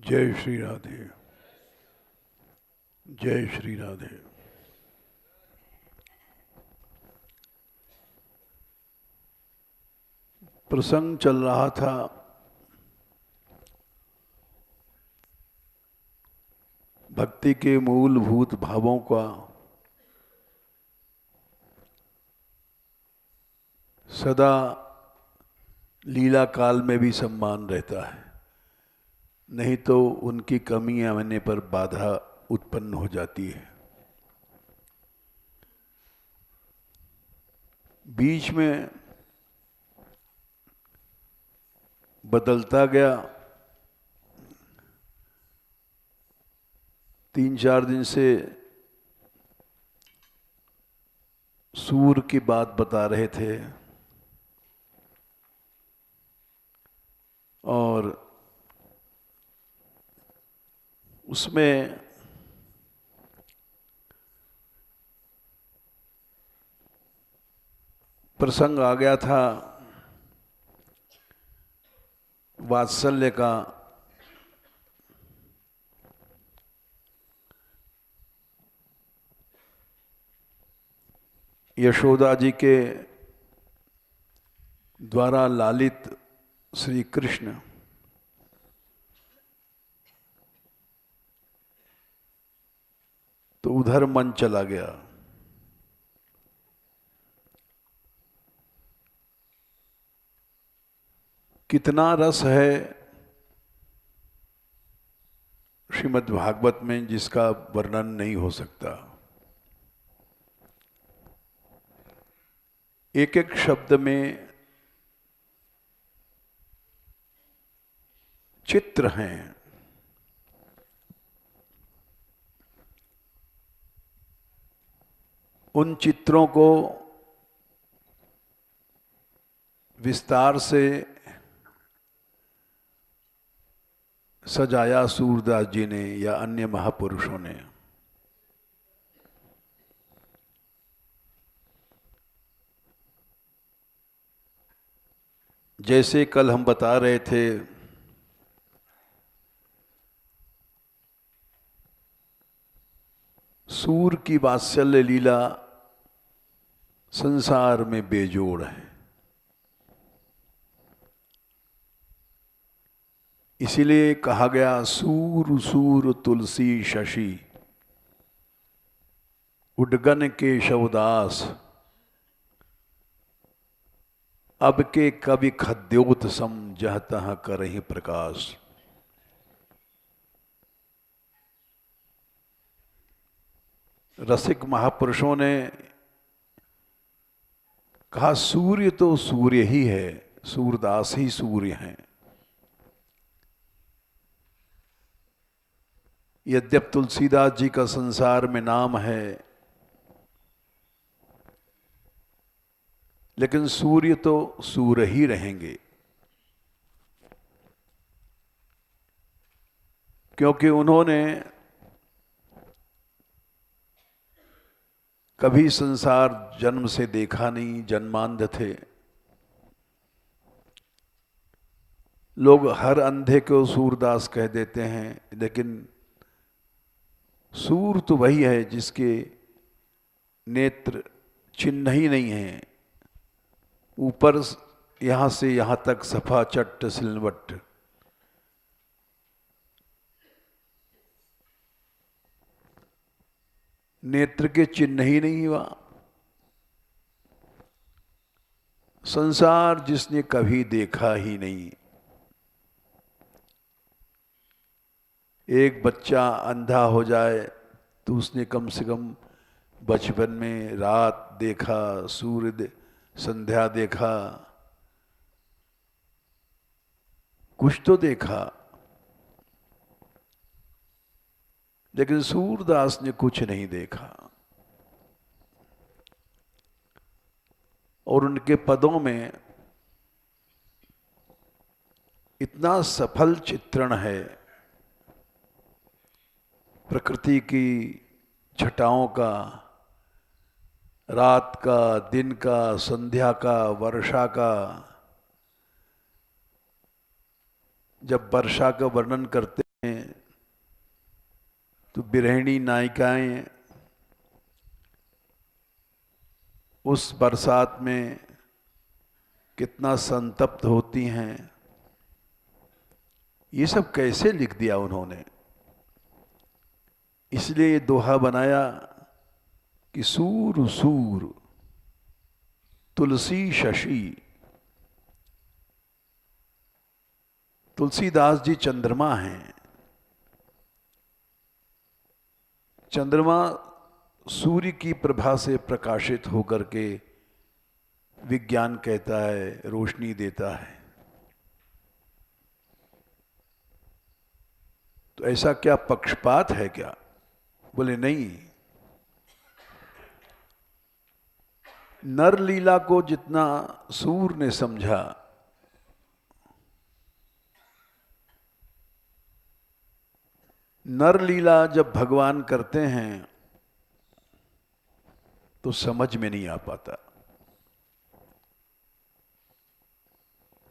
जय श्री राधे। जय श्री राधे। प्रसंग चल रहा था भक्ति के मूलभूत भावों का सदा लीला काल में भी सम्मान रहता है, नहीं तो उनकी कमी आने पर बाधा उत्पन्न हो जाती है। बीच में बदलता गया। 3-4 दिन से सूर की बात बता रहे थे और उसमें प्रसंग आ गया था वात्सल्य का। यशोदा जी के द्वारा लालित श्री कृष्ण तो उधर मन चला गया। कितना रस है श्रीमद् भागवत में जिसका वर्णन नहीं हो सकता। एक एक शब्द में चित्र हैं। उन चित्रों को विस्तार से सजाया सूरदास जी ने या अन्य महापुरुषों ने। जैसे कल हम बता रहे थे सूर की वात्सल्य लीला संसार में बेजोड़ है। इसीलिए कहा गया सूर सूर तुलसी शशि उडगन के शवदास अब के कवि खद्योत सम जह तह करहि प्रकाश। रसिक महापुरुषों ने कहा सूर्य तो सूर्य ही है, सूरदास ही सूर्य हैं। यद्यप तुलसीदास जी का संसार में नाम है, लेकिन सूर्य तो सूर्य ही रहेंगे, क्योंकि उन्होंने कभी संसार जन्म से देखा नहीं, जन्मांध थे। लोग हर अंधे को सूरदास कह देते हैं, लेकिन सूर तो वही है जिसके नेत्र चिन्ह ही नहीं है। ऊपर यहां से यहां तक सफा चट्ट सिलवट। नेत्र के चिन्ह ही नहीं हुआ। संसार जिसने कभी देखा ही नहीं। एक बच्चा अंधा हो जाए तो उसने कम से कम बचपन में रात देखा, सूर्य संध्या देखा, कुछ तो देखा। लेकिन सूरदास ने कुछ नहीं देखा और उनके पदों में इतना सफल चित्रण है प्रकृति की छटाओं का, रात का, दिन का, संध्या का, वर्षा का। जब वर्षा का वर्णन करते तो बिरहिणी नायिकाएं उस बरसात में कितना संतप्त होती हैं, ये सब कैसे लिख दिया उन्होंने। इसलिए ये दोहा बनाया कि सूर सूर तुलसी शशि। तुलसीदास जी चंद्रमा हैं। चंद्रमा सूर्य की प्रभा से प्रकाशित होकर के विज्ञान कहता है रोशनी देता है। तो ऐसा क्या पक्षपात है क्या? बोले नहीं। नर लीला को जितना सूर ने समझा, नर लीला जब भगवान करते हैं तो समझ में नहीं आ पाता।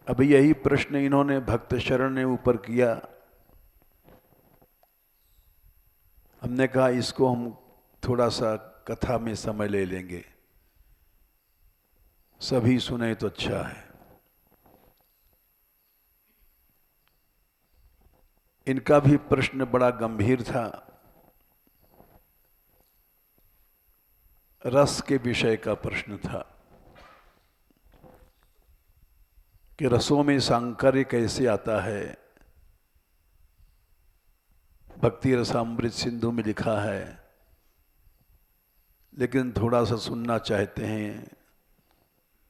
अभी यही प्रश्न इन्होंने भक्त शरण ने ऊपर किया। हमने कहा इसको हम थोड़ा सा कथा में समय ले लेंगे, सभी सुने तो अच्छा है। इनका भी प्रश्न बड़ा गंभीर था, रस के विषय का प्रश्न था कि रसों में सांकर्य कैसे आता है। भक्ति रसामृत सिंधु में लिखा है, लेकिन थोड़ा सा सुनना चाहते हैं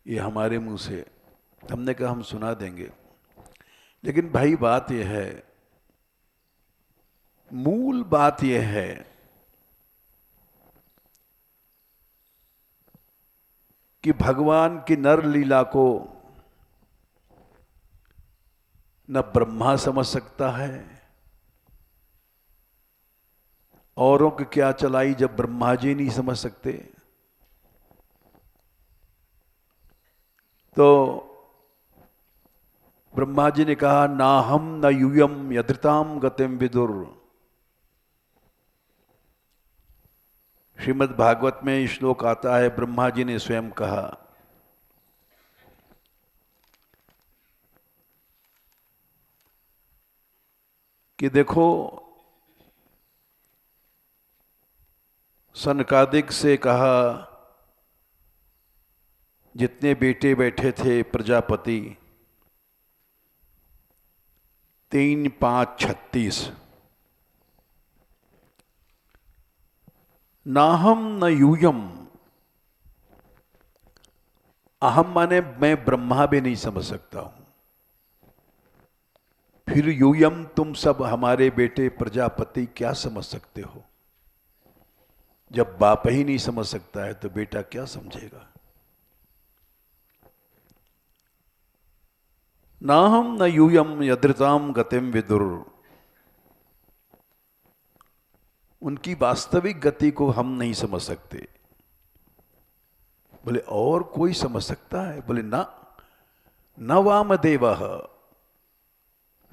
ये हमारे मुंह से। हमने कहा हम सुना देंगे, लेकिन भाई बात यह है, मूल बात यह है कि भगवान की नर लीला को न ब्रह्मा समझ सकता है। औरों की क्या चलाई जब ब्रह्मा जी नहीं समझ सकते। तो ब्रह्मा जी ने कहा ना हम न यूयम यदृताम गतिम विदुर। श्रीमद् भागवत में श्लोक आता है, ब्रह्मा जी ने स्वयं कहा कि देखो, सनकादिक से कहा जितने बेटे बैठे थे प्रजापति 3 5 36, नाहम न यूयम। अहम माने मैं ब्रह्मा भी नहीं समझ सकता हूं, फिर यूयम तुम सब हमारे बेटे प्रजापति क्या समझ सकते हो। जब बाप ही नहीं समझ सकता है तो बेटा क्या समझेगा। नाहम न यूयम यदृताम गतिम विदुर। उनकी वास्तविक गति को हम नहीं समझ सकते। बोले और कोई समझ सकता है? बोले ना, न वामदेवः,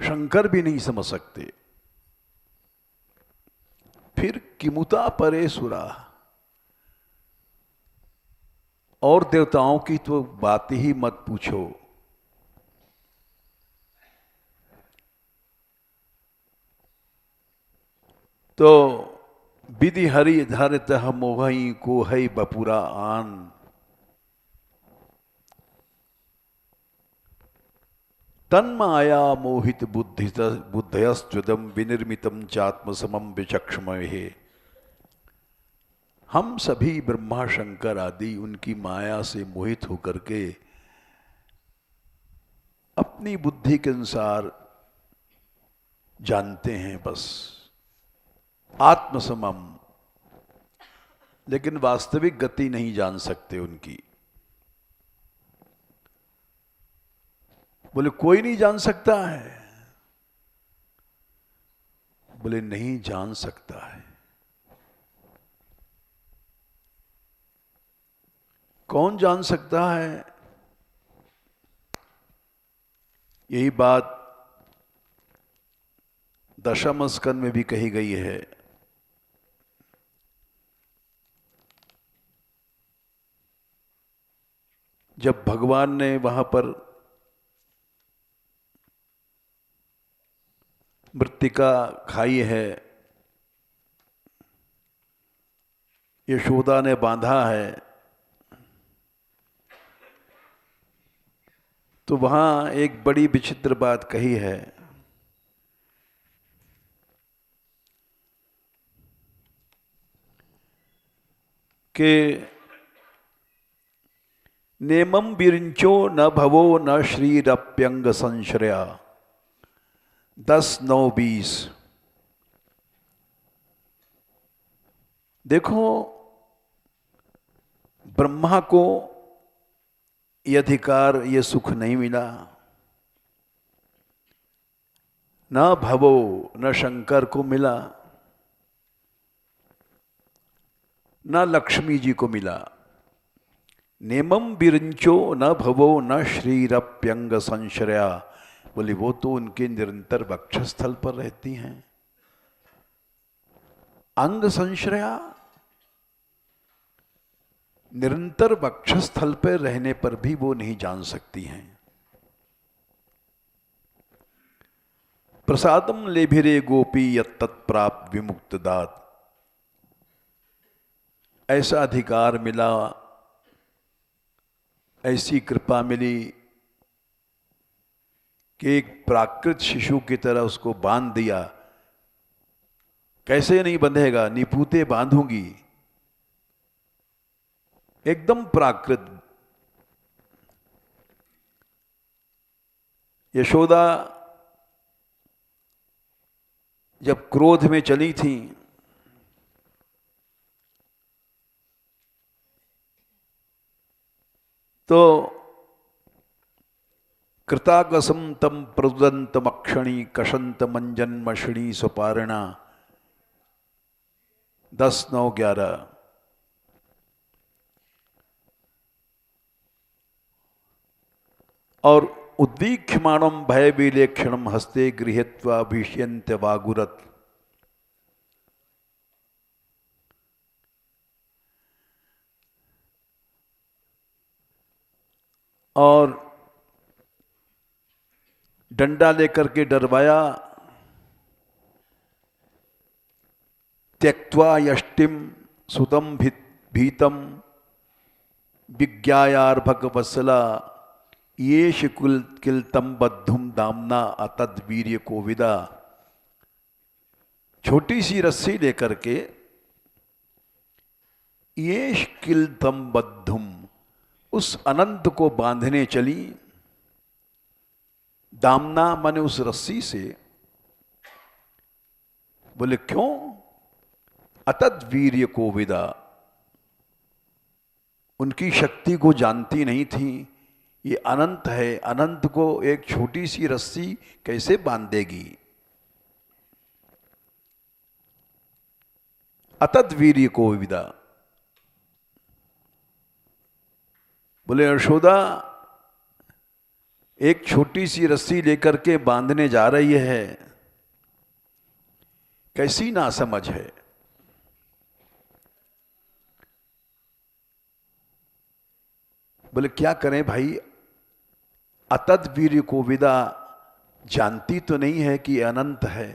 शंकर भी नहीं समझ सकते। फिर किमुता परे सुरा, और देवताओं की तो बात ही मत पूछो। तो विधि हरि धरित मोहई को है बपुरा आन। तन्माया मोहित बुद्धयस्त्वदम विनिर्मितम चात्म समम विचक्षमहे। हम सभी ब्रह्मा शंकर आदि उनकी माया से मोहित होकर के अपनी बुद्धि के अनुसार जानते हैं बस, आत्मसमम, लेकिन वास्तविक गति नहीं जान सकते उनकी। बोले कोई नहीं जान सकता है? बोले नहीं जान सकता है। कौन जान सकता है? यही बात दशम स्कंद में भी कही गई है। जब भगवान ने वहां पर मृत्तिका खाई है, यशोदा ने बांधा है, तो वहां एक बड़ी विचित्र बात कही है कि नेमं विरिंचो न भवो न श्रीरप्यंग संश्रया 10-9-20। देखो, ब्रह्मा को ये अधिकार, ये सुख नहीं मिला, न भवो न शंकर को मिला, न लक्ष्मी जी को मिला। नेमं विरिंचो न भवो न श्रीरप्यंग संश्रया। बोले वो तो उनके निरंतर वक्षस्थल पर रहती हैं। अंग संश्रया, निरंतर वक्षस्थल पर रहने पर भी वो नहीं जान सकती हैं। प्रसादम लेभिरे गोपी यत्तत्प्राप्त विमुक्त दात। ऐसा अधिकार मिला, ऐसी कृपा मिली कि एक प्राकृत शिशु की तरह उसको बांध दिया। कैसे नहीं बंधेगा, निपूते बांधूंगी, एकदम प्राकृत। यशोदा जब क्रोध में चली थी तो कृतागसम तम प्रदंतमक्षणी कशंत मंजन्मषिणी सुपारणा 10-9-11। और उद्दीख्यमाणम भय विलेक्षणम हस्ते गृहीत्वा भीष्यन्त्य वागुरत। और डंडा लेकर के डरवाया। त्यक्त्वा यष्टिम सुतम भीतम विज्ञायार्भक वत्सला येष किलतम बद्धुम दामना अतद वीर्य कोविदा। छोटी सी रस्सी लेकर के येष किलतम बद्धुम, उस अनंत को बांधने चली। दामना माने उस रस्सी से। बोले क्यों? अतद वीर्य कोविदा, उनकी शक्ति को जानती नहीं थी। ये अनंत है, अनंत को एक छोटी सी रस्सी कैसे बांध देगी। अतद वीर्य कोविदा। बोले यशोदा एक छोटी सी रस्सी लेकर के बांधने जा रही है, कैसी नासमझ है। बोले क्या करें भाई, अतद वीर्य कोविदा जानती तो नहीं है कि अनंत है,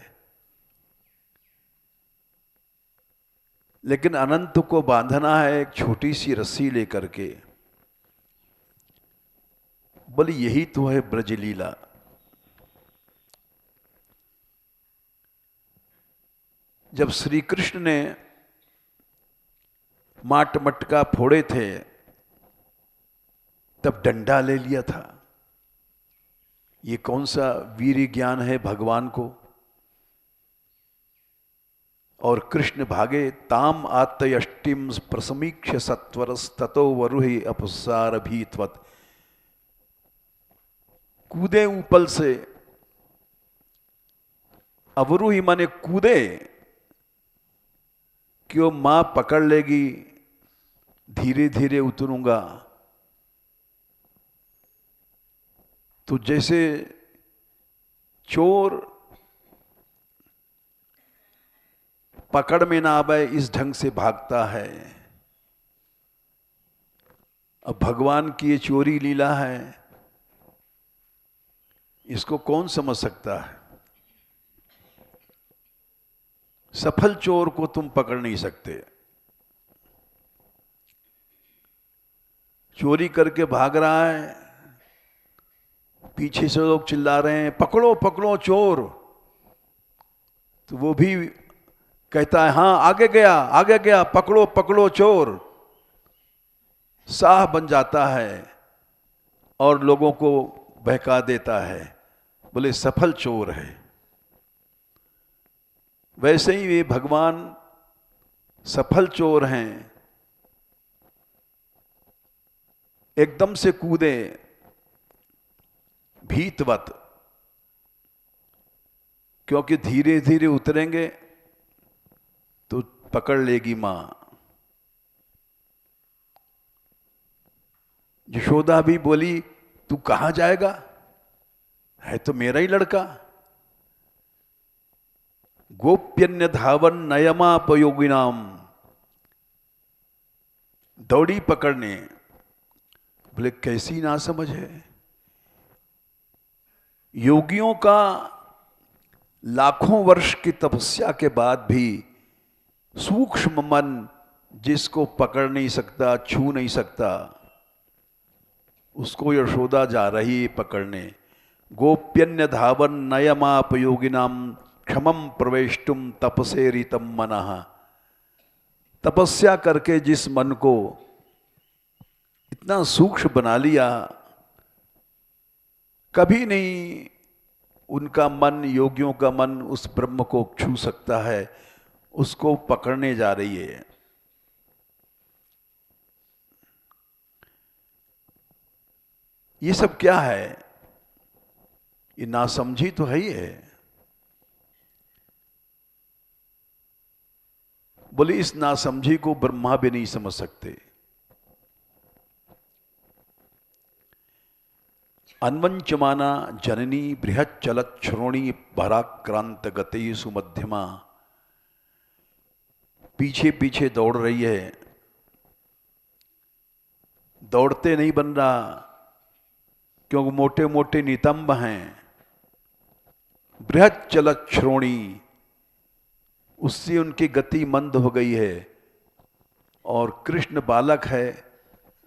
लेकिन अनंत को बांधना है एक छोटी सी रस्सी लेकर के। बोले यही तो है ब्रजलीला। जब श्री कृष्ण ने माट मटका फोड़े थे तब डंडा ले लिया था। ये कौन सा वीर ज्ञान है भगवान को। और कृष्ण भागे ताम आत्तयष्टिम प्रसमीक्ष सत्वरस्ततो वरुहि अपसार भीत्वत। कूदे ऊपर से, अवरुहि माने कूदे कि वो मां पकड़ लेगी, धीरे धीरे उतरूंगा। तो जैसे चोर पकड़ में ना आवे इस ढंग से भागता है। अब भगवान की ये चोरी लीला है, इसको कौन समझ सकता है? सफल चोर को तुम पकड़ नहीं सकते। चोरी करके भाग रहा है, पीछे से लोग चिल्ला रहे हैं पकड़ो पकड़ो चोर, तो वो भी कहता है हाँ आगे गया पकड़ो पकड़ो चोर, साह बन जाता है और लोगों को बहका देता है, बोले सफल चोर है। वैसे ही वे भगवान सफल चोर हैं। एकदम से कूदे भीतवत, क्योंकि धीरे धीरे उतरेंगे तो पकड़ लेगी मां। यशोदा भी बोली तू कहां जाएगा, है तो मेरा ही लड़का। गोप्यन्य धावन नयमापयोगिनाम, दौड़ी पकड़ने। बोले कैसी ना समझ है, योगियों का लाखों वर्ष की तपस्या के बाद भी सूक्ष्म मन जिसको पकड़ नहीं सकता, छू नहीं सकता, उसको यशोदा जा रही पकड़ने। गोप्यन्य धावन नयमापयोगिनाम क्षमम प्रवेष्टुम तपसे रीतम मनः। तपस्या करके जिस मन को इतना सूक्ष्म बना लिया, कभी नहीं उनका मन, योगियों का मन उस ब्रह्म को छू सकता है, उसको पकड़ने जा रही है। ये सब क्या है? ये नासमझी तो है ही है। बोले इस नासमझी को ब्रह्मा भी नहीं समझ सकते। अन्वंचमाना जननी बृहत चलत श्रोणी पराक्रांत गति सुमध्यमा, पीछे पीछे दौड़ रही है, दौड़ते नहीं बन रहा क्योंकि मोटे मोटे नितंब हैं। बृहत चलत श्रोणी, उससे उनकी गति मंद हो गई है, और कृष्ण बालक है,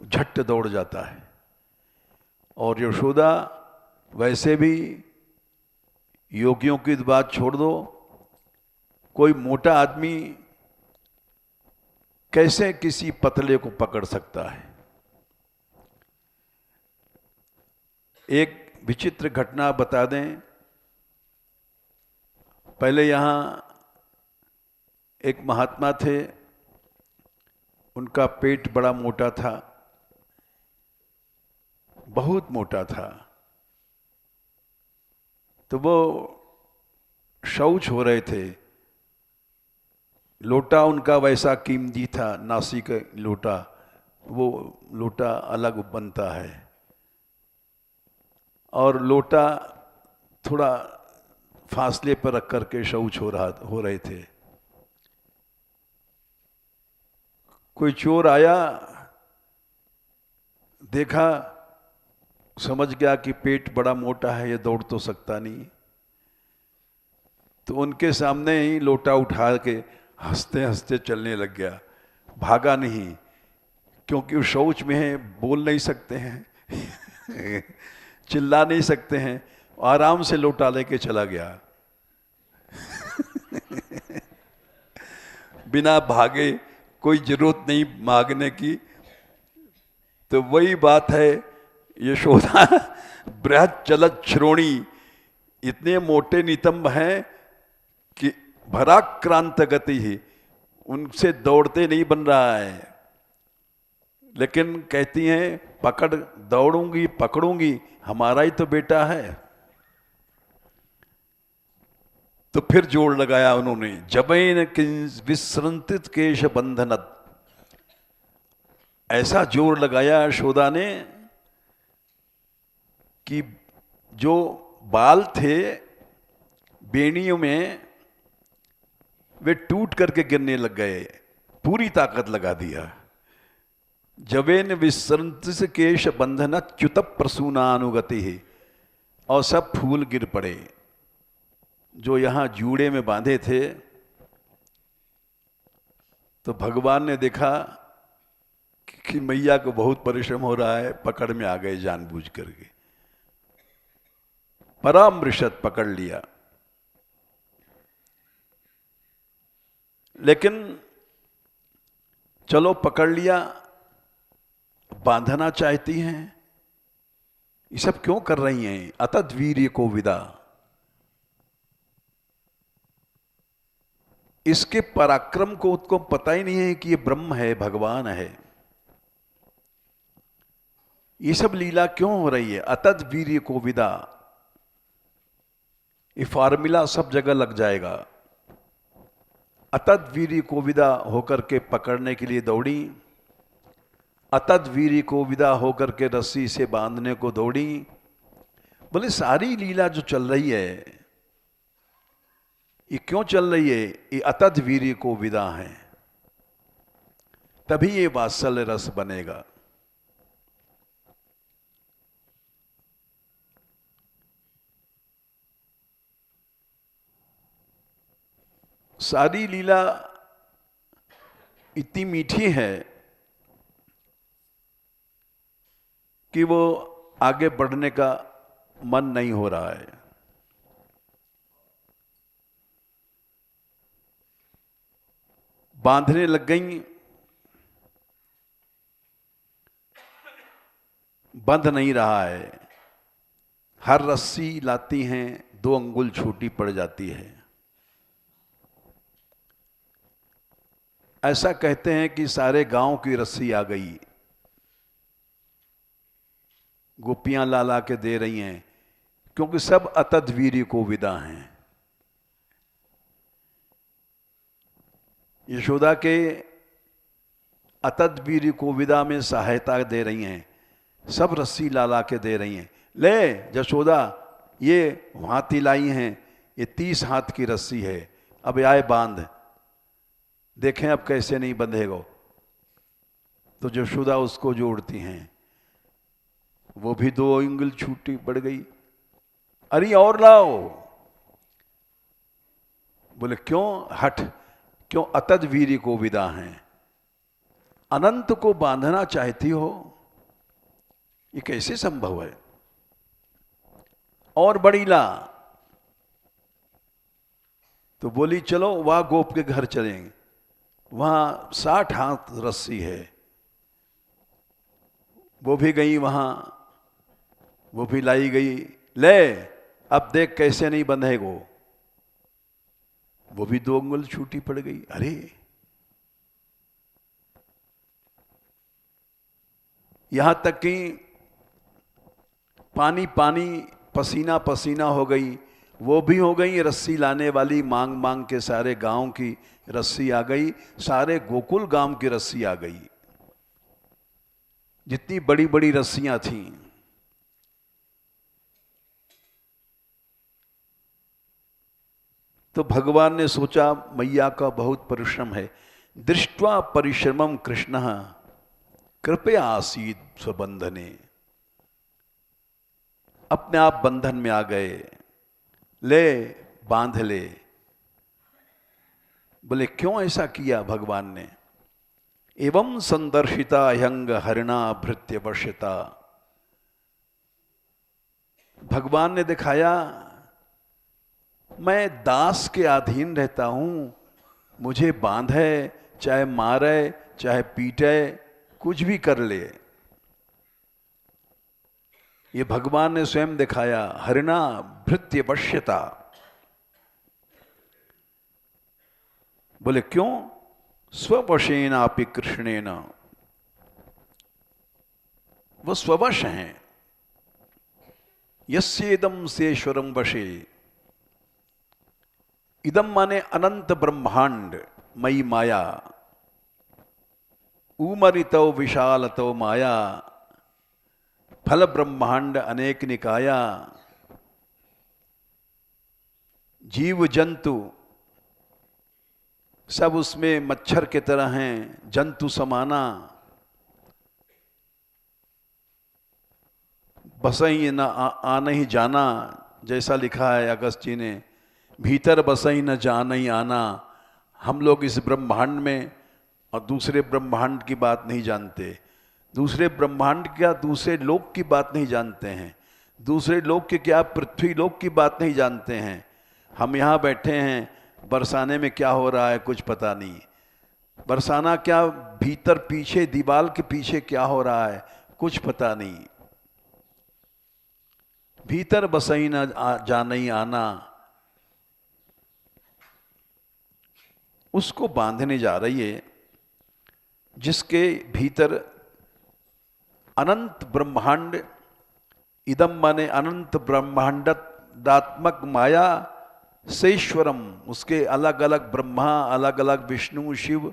झट दौड़ जाता है। और यशोदा वैसे भी, योगियों की बात छोड़ दो, कोई मोटा आदमी कैसे किसी पतले को पकड़ सकता है? एक विचित्र घटना बता दें। पहले यहां एक महात्मा थे, उनका पेट बड़ा मोटा था, बहुत मोटा था। तो वो शौच हो रहे थे। लोटा उनका वैसा कीमती था, नासी का लोटा, वो लोटा अलग बनता है, और लोटा थोड़ा फासले पर रख करके शौच हो रहे थे। कोई चोर आया, देखा, समझ गया कि पेट बड़ा मोटा है, ये दौड़ तो सकता नहीं, तो उनके सामने ही लोटा उठा के हंसते हंसते चलने लग गया। भागा नहीं, क्योंकि वो शौच में है, बोल नहीं सकते हैं चिल्ला नहीं सकते हैं, आराम से लोटा लेके चला गया बिना भागे, कोई जरूरत नहीं मांगने की। तो वही बात है, यशोदा बृहत चलत श्रोणी, इतने मोटे नितंब हैं कि भराक्रांत गति ही, उनसे दौड़ते नहीं बन रहा है। लेकिन कहती हैं पकड़, दौड़ूंगी पकड़ूंगी, हमारा ही तो बेटा है। तो फिर जोड़ लगाया उन्होंने, जबैन विसृंतित केश बंधनत, ऐसा जोर लगाया यशोदा ने कि जो बाल थे बेड़ियों में, वे टूट करके गिरने लग गए, पूरी ताकत लगा दिया। जवेन विसृंत केश बंधन च्युत प्रसूनानुगति है, और सब फूल गिर पड़े जो यहां जूड़े में बांधे थे। तो भगवान ने देखा कि मैया को बहुत परिश्रम हो रहा है, पकड़ में आ गए जानबूझ करके, परामृशत पकड़ लिया। लेकिन चलो पकड़ लिया, बांधना चाहती हैं, ये सब क्यों कर रही हैं? अतद वीर्य को विदा, इसके पराक्रम को उसको पता ही नहीं है कि ये ब्रह्म है, भगवान है। ये सब लीला क्यों हो रही है? अतद वीर्य को विदा, ये फार्मूला सब जगह लग जाएगा। अतद वीर्य को विदा होकर के पकड़ने के लिए दौड़ी, अतद वीर्य को विदा होकर के रस्सी से बांधने को दौड़ी। बोले सारी लीला जो चल रही है ये क्यों चल रही है? ये अतद वीर्य को विदा है, तभी ये वात्सल्य रस बनेगा। सारी लीला इतनी मीठी है कि वो आगे बढ़ने का मन नहीं हो रहा है। बांधने लग गई, बंध नहीं रहा है। हर रस्सी लाती हैं 2 अंगुल छोटी पड़ जाती है। ऐसा कहते हैं कि सारे गांव की रस्सी आ गई, गोपियां ला ला के दे रही हैं, क्योंकि सब अतद वीर्य को विदा हैं। यशोदा के अतद वीर्य को विदा में सहायता दे रही हैं, सब रस्सी ला ला के दे रही हैं। ले यशोदा, ये हाथी लाई हैं, ये 30 हाथ की रस्सी है, अब आए बांध, देखें अब कैसे नहीं बंधेगा। तो यशोदा उसको जोड़ती हैं, वो भी 2 अंगुल छूटी पड़ गई। अरे और लाओ। बोले क्यों? हट, क्यों? अतद वीर्य को विदा हैं, अनंत को बांधना चाहती हो, ये कैसे संभव है? और बड़ी ला। तो बोली चलो वहां गोप के घर चलेंगे, वहां 60 हाथ रस्सी है। वो भी गई वहां, वो भी लाई गई। ले अब देख कैसे नहीं बंधेगो। वो भी 2 अंगुल छूटी पड़ गई। अरे यहां तक कि पानी पानी, पसीना पसीना हो गई। वो भी हो गई रस्सी लाने वाली, मांग मांग के सारे गांव की रस्सी आ गई, सारे गोकुल गांव की रस्सी आ गई, जितनी बड़ी बड़ी रस्सियां थीं। तो भगवान ने सोचा मैया का बहुत परिश्रम है। दृष्ट्वा परिश्रमम कृष्ण कृपया आसीत स्वबंधने, अपने आप बंधन में आ गए। ले बांध ले। बोले क्यों ऐसा किया भगवान ने? एवं संदर्शिता ह्यंग हरिणा भृत्य वर्षिता, भगवान ने दिखाया मैं दास के अधीन रहता हूं, मुझे बांधे, चाहे मारे, चाहे पीटे, कुछ भी कर ले। ये भगवान ने स्वयं दिखाया। हरिणा भृत्य वश्यता। बोले क्यों? स्ववशेन आपि कृष्णेन, वो स्ववश हैं। यस्येदम सेश्वरम वशे, इदम माने अनंत ब्रह्मांड मई माया, उमरितो विशालतो माया, फल ब्रह्मांड अनेक निकाया, जीव जंतु सब उसमें मच्छर के तरह हैं, जंतु समाना, बसई न आना ही जाना, जैसा लिखा है अगस्त जी ने, भीतर बसई न जाना ही आना। हम लोग इस ब्रह्मांड में और दूसरे ब्रह्मांड की बात नहीं जानते, दूसरे ब्रह्मांड क्या दूसरे लोक की बात नहीं जानते हैं, दूसरे लोक के क्या पृथ्वी लोक की बात नहीं जानते हैं। हम यहाँ बैठे हैं, बरसाने में क्या हो रहा है कुछ पता नहीं, बरसाना क्या भीतर पीछे दीवाल के पीछे क्या हो रहा है कुछ पता नहीं। भीतर बसई न जाना ही आना, उसको बांधने जा रही है जिसके भीतर अनंत ब्रह्मांड, इदम माने अनंत ब्रह्मांडात्मक माया सेश्वरम, उसके अलग अलग ब्रह्मा, अलग अलग विष्णु शिव,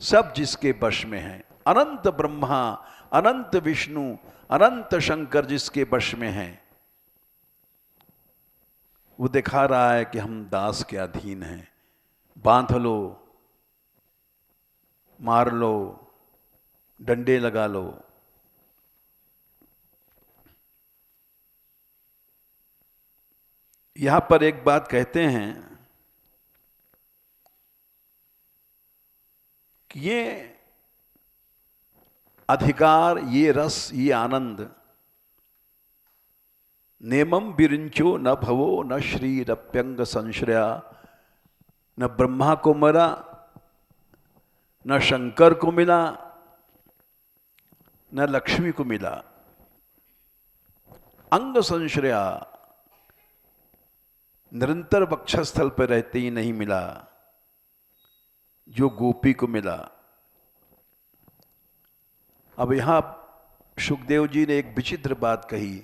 सब जिसके वश में हैं। अनंत ब्रह्मा, अनंत विष्णु, अनंत शंकर जिसके वश में हैं, वो दिखा रहा है कि हम दास के अधीन हैं। बांध लो, मार लो, डंडे लगा लो। यहां पर एक बात कहते हैं कि ये अधिकार, ये रस, ये आनंद, नेमम विरिंचो न भवो न श्रीरप्यंग संश्रया, न ब्रह्मा को मरा, न शंकर को मिला, न लक्ष्मी को मिला। अंग संश्रया, निरंतर वक्षस्थल पर रहते ही नहीं मिला जो गोपी को मिला। अब यहां सुखदेव जी ने एक विचित्र बात कही,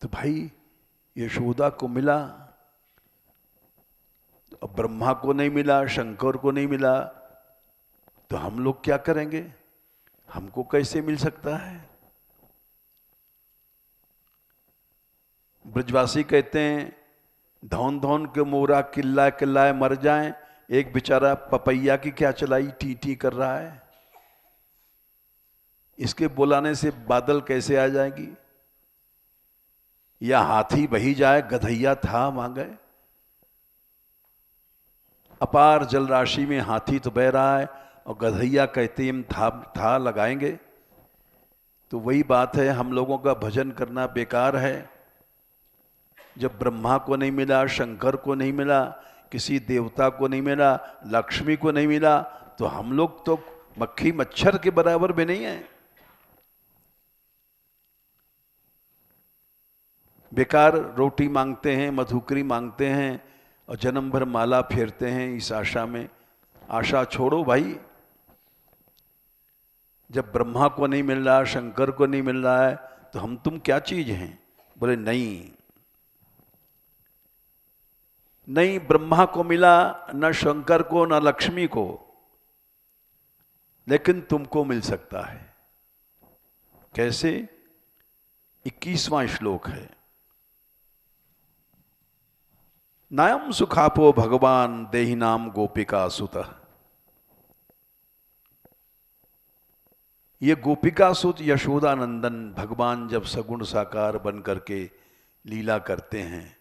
तो भाई यशोदा को मिला, अब ब्रह्मा को नहीं मिला, शंकर को नहीं मिला, तो हम लोग क्या करेंगे, हमको कैसे मिल सकता है। ब्रजवासी कहते हैं धौन धौन के मोरा किल्ला किल्लाए मर जाएं, एक बेचारा पपैया की क्या चलाई टी टी कर रहा है, इसके बुलाने से बादल कैसे आ जाएगी, या हाथी बही जाए गधैया था मांगे। अपार जल राशि में हाथी तो बह रहा है और गधैया कहते हम था लगाएंगे। तो वही बात है, हम लोगों का भजन करना बेकार है। जब ब्रह्मा को नहीं मिला, शंकर को नहीं मिला, किसी देवता को नहीं मिला, लक्ष्मी को नहीं मिला, तो हम लोग तो मक्खी मच्छर के बराबर भी नहीं है। बेकार रोटी मांगते हैं, मधुकरी मांगते हैं और जन्म भर माला फेरते हैं इस आशा में। आशा छोड़ो भाई, जब ब्रह्मा को नहीं मिल रहा, शंकर को नहीं मिल रहा है, तो हम तुम क्या चीज हैं। बोले नहीं, नहीं ब्रह्मा को मिला, न शंकर को, न लक्ष्मी को, लेकिन तुमको मिल सकता है। कैसे? 21वां श्लोक है, नायम सुखापो भगवान देहिनाम गोपिका सुतः। ये गोपिका सुत यशोदानंदन भगवान जब सगुण साकार बन करके लीला करते हैं,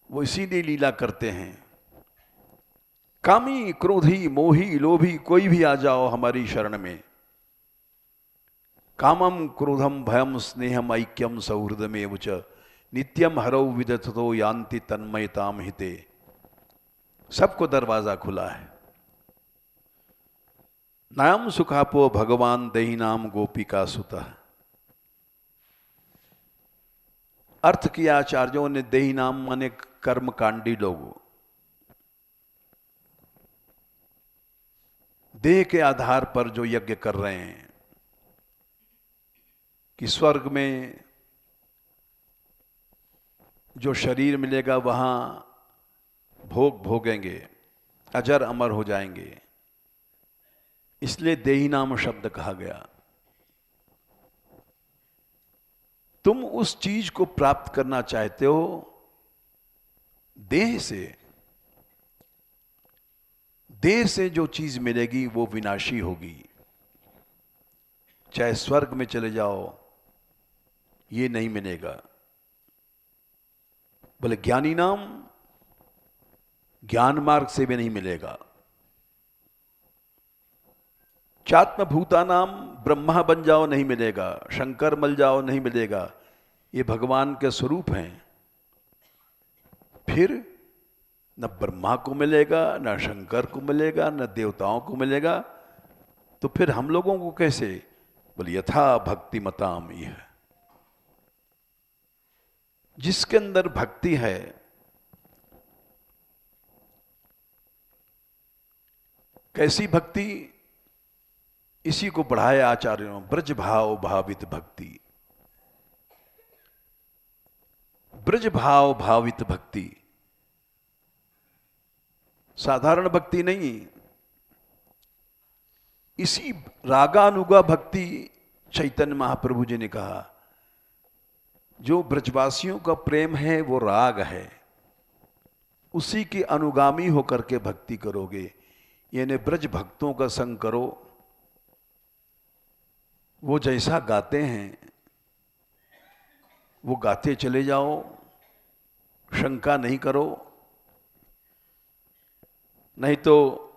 वो इसीलिए लीला करते हैं। कामी क्रोधी मोही लोभी कोई भी आ जाओ हमारी शरण में, कामम क्रोधम भयम स्नेहम ऐक्यम सौहृदमेव च नित्यम हरौ विदथतो यान्ति तन्मयताम हिते। सबको दरवाजा खुला है। नायम सुखापो भगवान देहिनाम गोपिका सुतः। अर्थ किया आचार्यों ने, देहिनाम माने कर्मकांडी लोग, देह के आधार पर जो यज्ञ कर रहे हैं कि स्वर्ग में जो शरीर मिलेगा वहां भोग भोगेंगे, अजर अमर हो जाएंगे, इसलिए देही नाम शब्द कहा गया। तुम उस चीज को प्राप्त करना चाहते हो देह से, देह से जो चीज मिलेगी वो विनाशी होगी। चाहे स्वर्ग में चले जाओ, ये नहीं मिलेगा। बोले ज्ञानी नाम ज्ञान मार्ग से भी नहीं मिलेगा। चात्म भूता नाम ब्रह्मा बन जाओ नहीं मिलेगा, शंकर मल जाओ नहीं मिलेगा। ये भगवान के स्वरूप हैं। फिर न ब्रह्मा को मिलेगा, न शंकर को मिलेगा, न देवताओं को मिलेगा। तो फिर हम लोगों को कैसे? बोले यथा भक्ति मताम। यह जिसके अंदर भक्ति है, कैसी भक्ति? इसी को बढ़ाए आचार्यों, ब्रज भाव भावित भक्ति। ब्रज भाव भावित भक्ति, साधारण भक्ति नहीं। इसी रागानुगा भक्ति चैतन्य महाप्रभु जी ने कहा, जो ब्रजवासियों का प्रेम है वो राग है, उसी के अनुगामी होकर के भक्ति करोगे। यानी ब्रज भक्तों का संग करो, वो जैसा गाते हैं वो गाते चले जाओ, शंका नहीं करो। नहीं तो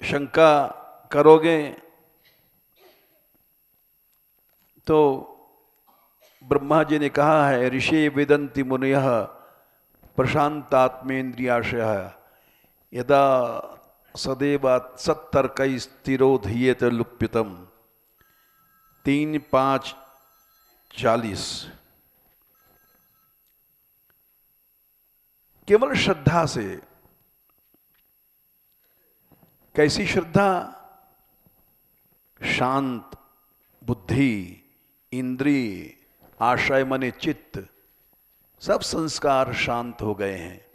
शंका करोगे तो ब्रह्मा जी ने कहा है, ऋषि वेदन्ति मुनयः प्रशांतात्मेन्द्रियाशयः यदा सदैवात् सत्तर्कै स्थिरोधीयेत लुप्यतम। 3:5-40। केवल श्रद्धा से। कैसी श्रद्धा? शांत बुद्धि, इंद्रिय, आशय मने चित्त, सब संस्कार शांत हो गए हैं।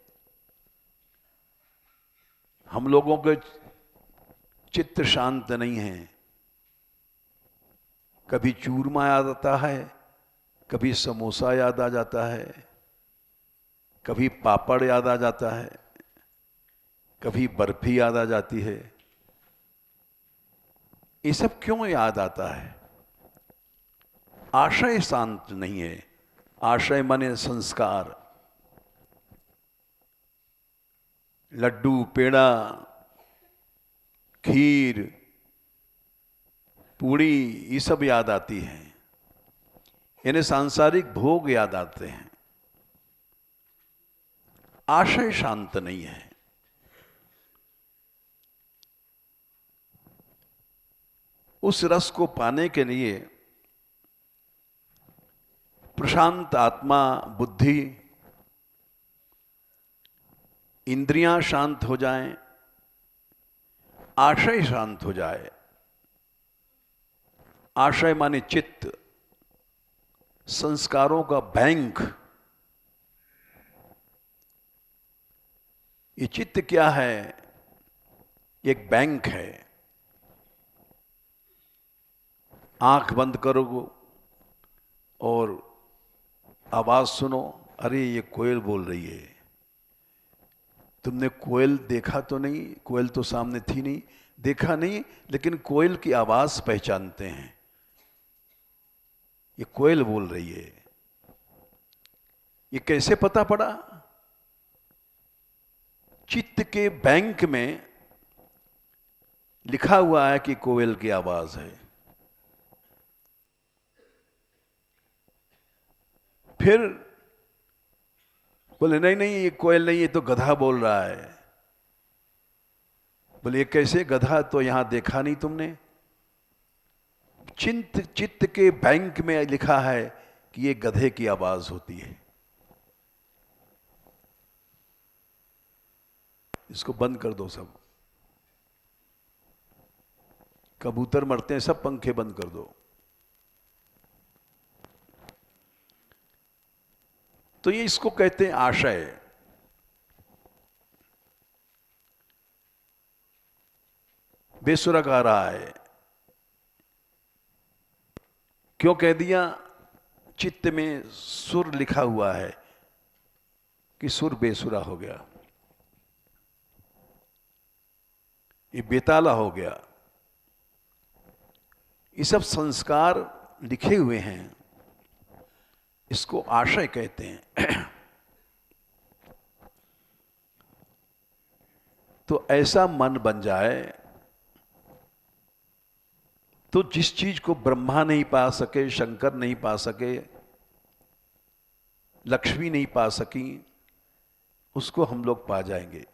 हम लोगों के चित्त शांत नहीं है। कभी चूरमा याद आता है, कभी समोसा याद आ जाता है, कभी पापड़ याद आ जाता है, कभी बर्फी याद आ जाती है। ये सब क्यों याद आता है? आशय शांत नहीं है। आशय माने संस्कार। लड्डू, पेड़ा, खीर, पूड़ी, ये सब याद आती हैं। यानी सांसारिक भोग याद आते हैं। आशय शांत नहीं है। उस रस को पाने के लिए प्रशांत आत्मा, बुद्धि, इंद्रियां शांत हो जाएं, आशय शांत हो जाए। आशय माने चित्त, संस्कारों का बैंक। ये चित्त क्या है? एक बैंक है। आंख बंद करो और आवाज सुनो, अरे ये कोयल बोल रही है। तुमने कोयल देखा तो नहीं, कोयल तो सामने थी नहीं, देखा नहीं, लेकिन कोयल की आवाज पहचानते हैं, ये कोयल बोल रही है। ये कैसे पता पड़ा? चित्त के बैंक में लिखा हुआ है कि कोयल की आवाज है। फिर बोले नहीं नहीं, ये कोयल नहीं, ये तो गधा बोल रहा है। बोले ये कैसे? गधा तो यहां देखा नहीं तुमने। चित्त के बैंक में लिखा है कि ये गधे की आवाज होती है। इसको बंद कर दो सब। कबूतर मरते हैं, सब पंखे बंद कर दो। तो ये इसको कहते हैं आशय। बेसुरा गा रहा है। क्यों कह दिया? चित्त में सुर लिखा हुआ है कि सुर बेसुरा हो गया। ये बेताला हो गया। ये सब संस्कार लिखे हुए हैं, इसको आशय कहते हैं। तो ऐसा मन बन जाए तो जिस चीज को ब्रह्मा नहीं पा सके, शंकर नहीं पा सके, लक्ष्मी नहीं पा सकी, उसको हम लोग पा जाएंगे।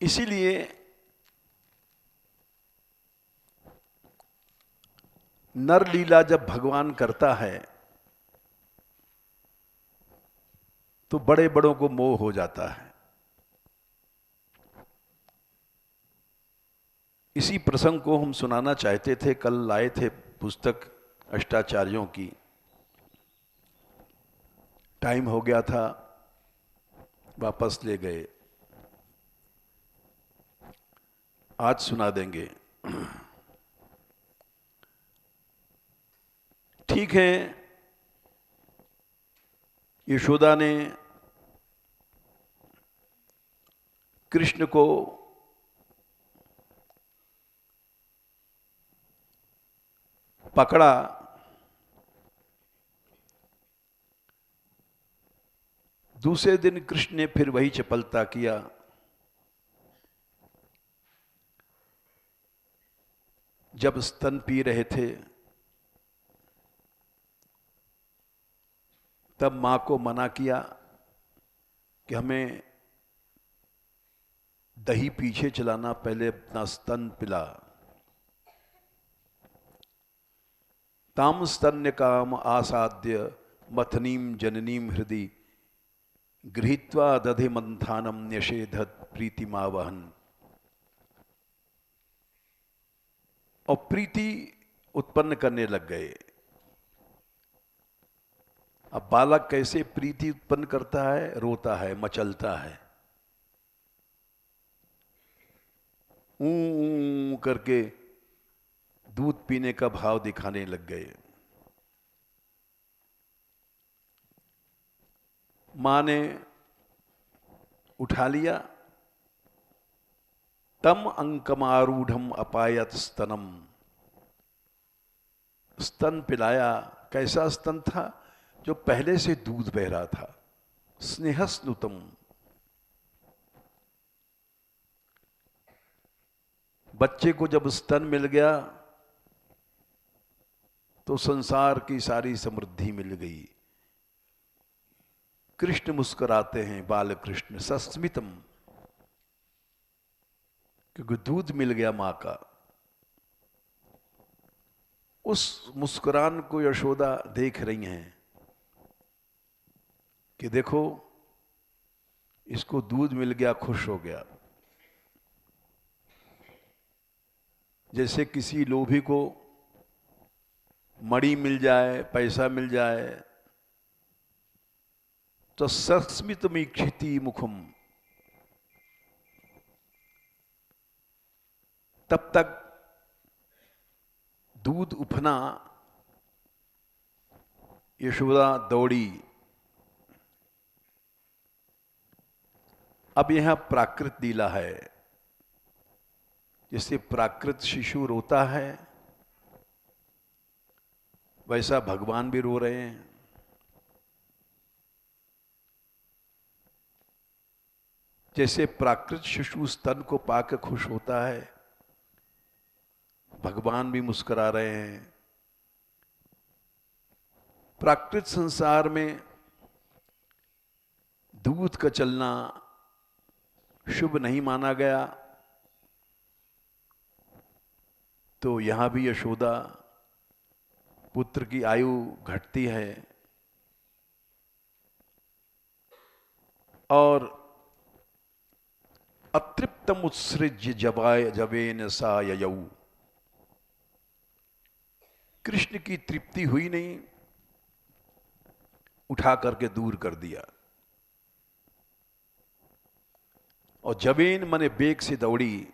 इसीलिए नर लीला जब भगवान करता है तो बड़े बड़ों को मोह हो जाता है। इसी प्रसंग को हम सुनाना चाहते थे, कल लाए थे पुस्तक अष्टाचार्यों की, टाइम हो गया था, वापस ले गए। आज सुना देंगे। ठीक है, यशोदा ने कृष्ण को पकड़ा, दूसरे दिन कृष्ण ने फिर वही चपलता किया। जब स्तन पी रहे थे तब मां को मना किया कि हमें दही पीछे चलाना, पहले अपना स्तन पिला। ताम स्तन्य काम आसाद्य मथनीम जननीम हृदि गृहीत्वा दधि मंथानम न्यषेधत प्रीतिमावहन। और प्रीति उत्पन्न करने लग गए। अब बालक कैसे प्रीति उत्पन्न करता है? रोता है, मचलता है, ऊ करके दूध पीने का भाव दिखाने लग गए। मां ने उठा लिया, तम अंकमारूढ़म अपायत स्तनम, स्तन पिलाया। कैसा स्तन था? जो पहले से दूध बह रहा था, स्नेहस्नुतम। बच्चे को जब स्तन मिल गया तो संसार की सारी समृद्धि मिल गई। कृष्ण मुस्कुराते हैं, बाल कृष्ण सस्मितम, क्योंकि दूध मिल गया मां का। उस मुस्कुरान को यशोदा देख रही हैं कि देखो इसको दूध मिल गया, खुश हो गया। जैसे किसी लोभी को मणि मिल जाए, पैसा मिल जाए तो सस्मितमीक्षिति मुखम, तब तक दूध उफना। यशोदा दौड़ी। अब यहां प्राकृत लीला है। जैसे प्राकृत शिशु रोता है वैसा भगवान भी रो रहे हैं। जैसे प्राकृत शिशु स्तन को पाकर खुश होता है, भगवान भी मुस्कुरा रहे हैं। प्राकृत संसार में दूध का चलना शुभ नहीं माना गया, तो यहां भी यशोदा पुत्र की आयु घटती है और अतृप्तम उत्सृज्य जबाय जवेन सा ययौ। कृष्ण की तृप्ति हुई नहीं, उठा करके दूर कर दिया। और जबेन मने बेग से दौड़ी।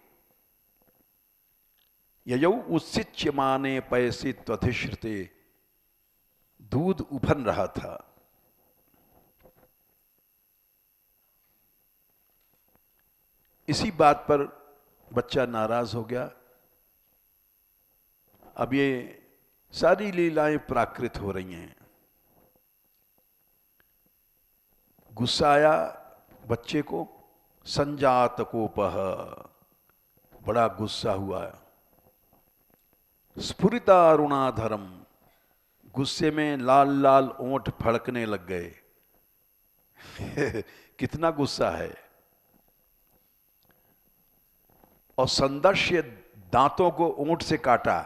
ययौ उत्सिच्य माने पैसे त्वधिश्रते, दूध उफन रहा था। इसी बात पर बच्चा नाराज हो गया। अब ये सारी लीलाएं प्राकृत हो रही हैं। गुस्सा आया बच्चे को, संजात कोपह, बड़ा गुस्सा हुआ। स्फुरिता अरुणाधरम, गुस्से में लाल लाल ओंठ फड़कने लग गए। कितना गुस्सा है। और संदर्श्य, दांतों को ओंठ से काटा,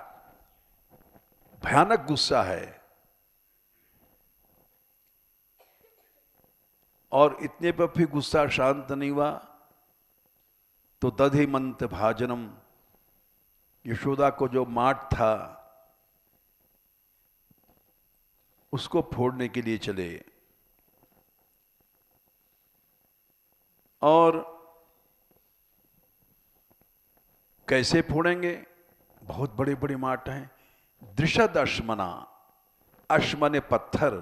भयानक गुस्सा है। और इतने पर भी गुस्सा शांत नहीं हुआ तो दधिमंत भाजनम, यशोदा को जो माट था उसको फोड़ने के लिए चले। और कैसे फोड़ेंगे, बहुत बड़े बड़े माट हैं। दृशद अश्मना, अश्मने पत्थर,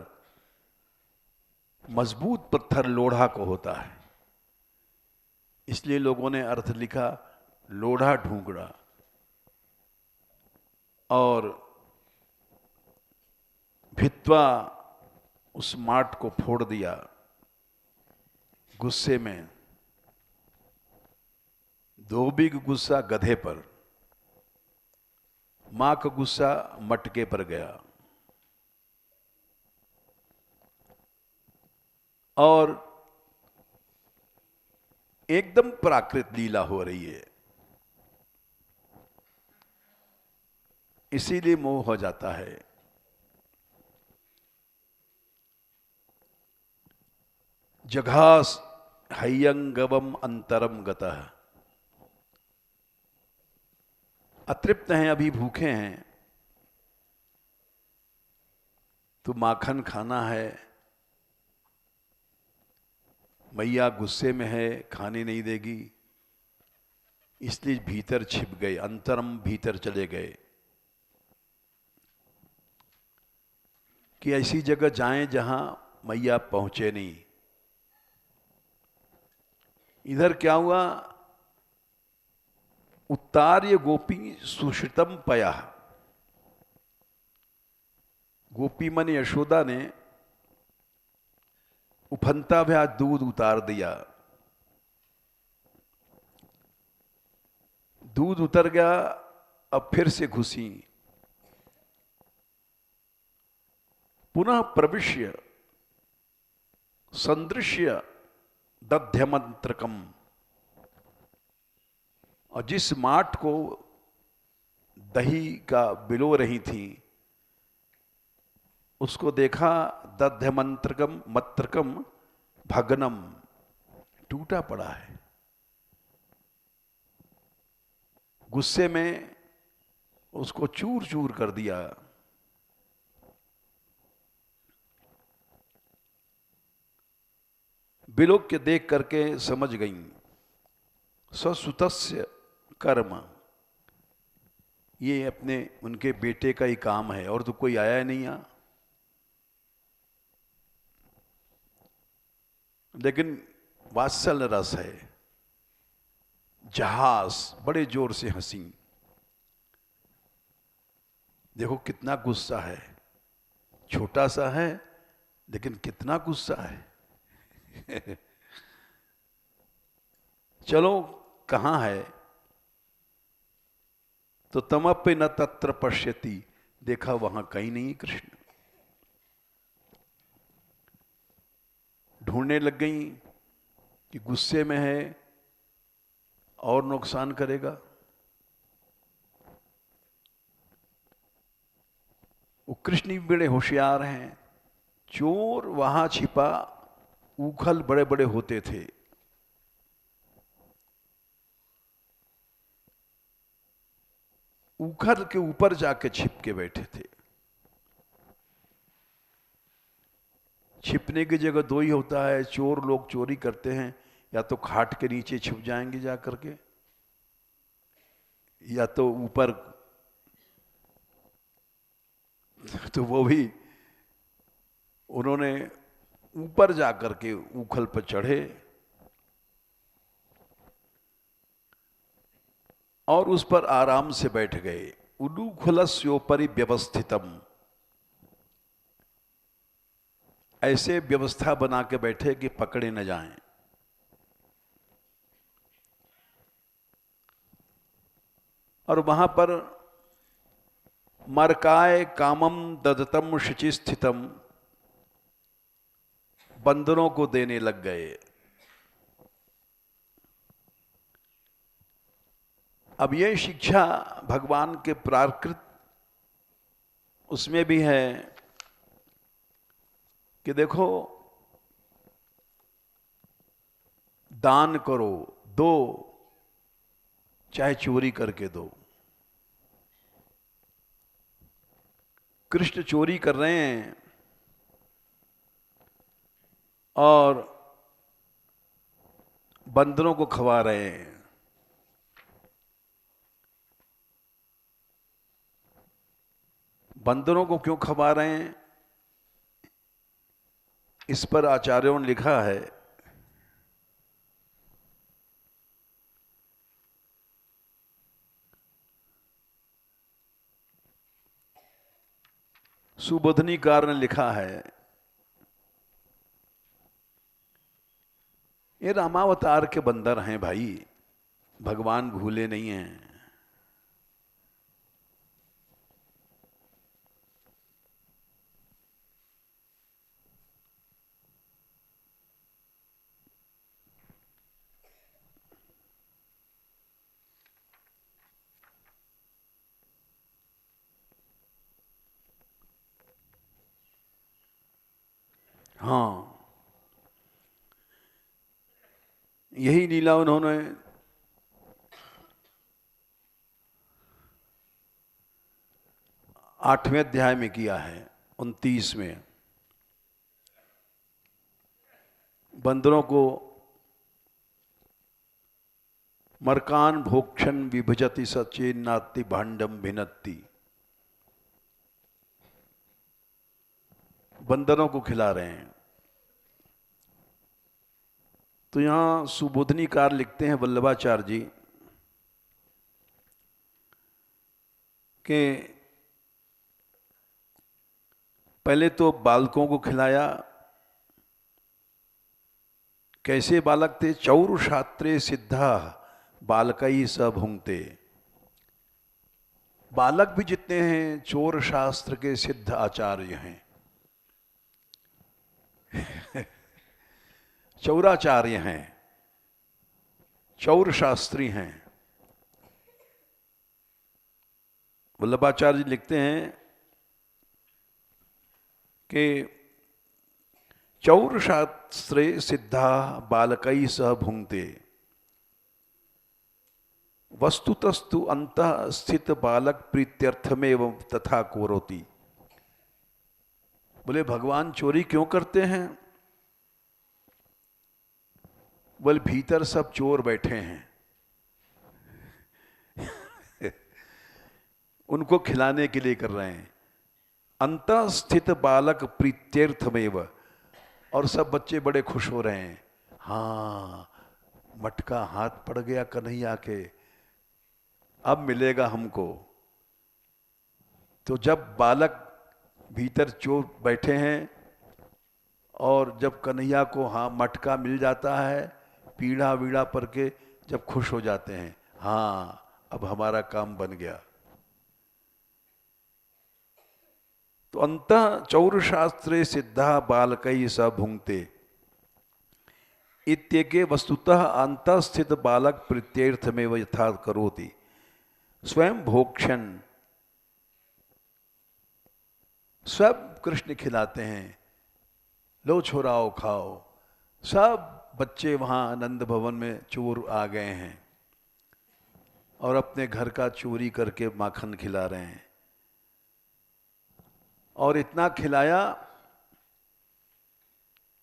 मजबूत पत्थर लोढ़ा को होता है, इसलिए लोगों ने अर्थ लिखा लोढ़ा ढूंढा। और भित्वा, उस माट को फोड़ दिया गुस्से में। धोबी का गुस्सा गधे पर, मां का गुस्सा मटके पर गया। और एकदम प्राकृत लीला हो रही है, इसीलिए मोह हो जाता है। जघास हयंगवम अंतरम गतः, अतृप्त हैं, अभी भूखे हैं, तो माखन खाना है। मैया गुस्से में है, खाने नहीं देगी, इसलिए भीतर छिप गए, अंतरम, भीतर चले गए कि ऐसी जगह जाएं जहां मैया पहुंचे नहीं। इधर क्या हुआ, उत्तार्य गोपी सुश्रितम पया, गोपी मन यशोदा ने उफनता हुआ दूध उतार दिया। दूध उतर गया, अब फिर से घुसी, पुनः प्रविश्य संदृश्य दध्यमंत्रकम, और जिस माट को दही का बिलो रही थी उसको देखा, दध्यमंत्रकम, मत्रकम भगनम, टूटा पड़ा है। गुस्से में उसको चूर चूर कर दिया। बिलोक के देख करके समझ गई, स्वसुतस्य कर्म, ये अपने उनके बेटे का ही काम है, और तो कोई आया नहीं यहां। लेकिन वात्सल रस है। जहाज बड़े जोर से हंसी, देखो कितना गुस्सा है, छोटा सा है लेकिन कितना गुस्सा है। चलो कहां है, तो तमपि न तत्र पश्यति, देखा वहां कहीं नहीं कृष्ण। ढूंढने लग गई कि गुस्से में है और नुकसान करेगा। वो कृष्ण भी बड़े होशियार हैं। चोर वहां छिपा, उखल बड़े बड़े होते थे, उखल के ऊपर जाके छिप के बैठे थे। छिपने की जगह दो ही होता है, चोर लोग चोरी करते हैं, या तो खाट के नीचे छिप जाएंगे जा करके, या तो ऊपर, तो वो भी उन्होंने ऊपर जाकर के उखल पर चढ़े। और उस पर आराम से बैठ गए। उलूखुलस्योपरि व्यवस्थितम, ऐसे व्यवस्था बना के बैठे कि पकड़े न जाएं। और वहां पर मरकाय कामम ददतम शुचि स्थितम, बंदरों को देने लग गए। अब ये शिक्षा भगवान के प्राकृत उसमें भी है कि देखो, दान करो, दो, चाहे चोरी करके दो। कृष्ण चोरी कर रहे हैं और बंदरों को खवा रहे हैं। बंदरों को क्यों खवा रहे हैं, इस पर आचार्यों ने लिखा है सुबोधनीकार ने लिखा है, ये रामावतार के बंदर हैं भाई, भगवान भूले नहीं हैं। हाँ, यही लीला उन्होंने आठवें अध्याय में किया है, 29 में। बंदरों को मरकान भोक्षण विभजति सचेन्नाति भांडम भिनत्ति, बंदरों को खिला रहे हैं। तो यहां सुबोधनीकार लिखते हैं वल्लभाचार्य जी कि पहले तो बालकों को खिलाया। कैसे बालक थे, चौर शास्त्रे सिद्धा बालकई स भुंगते, बालक भी जितने हैं चोर शास्त्र के सिद्ध आचार्य हैं, चौराचार्य हैं, चौर शास्त्री हैं। वल्लभाचार्य जी लिखते हैं कि चौर शास्त्रे सिद्धा बालकई सह भुंगते, वस्तुतस्तु अंतः स्थित बालक प्रीत्यर्थमेव तथा कोरोति। बोले भगवान चोरी क्यों करते हैं, बोले भीतर सब चोर बैठे हैं, उनको खिलाने के लिए कर रहे हैं। अंतः स्थित बालक प्रीत्यर्थमेव, और सब बच्चे बड़े खुश हो रहे हैं। हाँ, मटका हाथ पड़ गया कन्हैया के, अब मिलेगा हमको। तो जब बालक भीतर चोर बैठे हैं और जब कन्हैया को हाँ मटका मिल जाता है, पीढ़ा वीढ़ा पर के जब खुश हो जाते हैं, हाँ अब हमारा काम बन गया। तो अंतः चौर शास्त्रे सिद्धा बालकई स भुंगते इत्येके वस्तुतः अंतः स्थित बालक प्रत्यर्थ में यथा करोति, स्वयं भोक्षण, सब कृष्ण खिलाते हैं, लो छोराओ खाओ। सब बच्चे वहाँ नंद भवन में चोर आ गए हैं और अपने घर का चोरी करके माखन खिला रहे हैं। और इतना खिलाया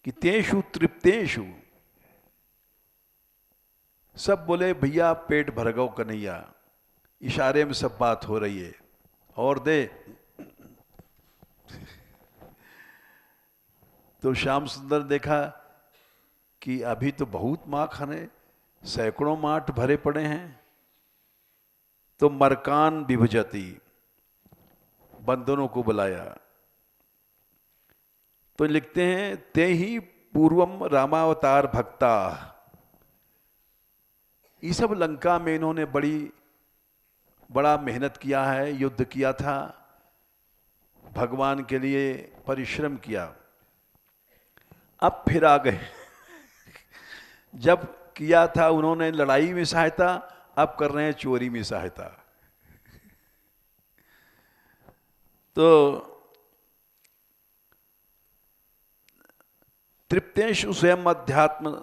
कि तेषु तृप्तेषु, सब बोले भैया पेट भर गओ कन्हैया, इशारे में सब बात हो रही है, और दे। तो श्याम सुंदर देखा कि अभी तो बहुत माखन है, सैकड़ों माठ भरे पड़े हैं। तो मरकान विभजती, बंधनों को बुलाया। तो लिखते हैं ते ही पूर्वम रामावतार भक्ता, ये सब लंका में इन्होंने बड़ा मेहनत किया है, युद्ध किया था, भगवान के लिए परिश्रम किया। अब फिर आ गए जब किया था उन्होंने लड़ाई में सहायता, अब कर रहे हैं चोरी में सहायता। तो तृप्तेषु स्वयं अध्यात्म,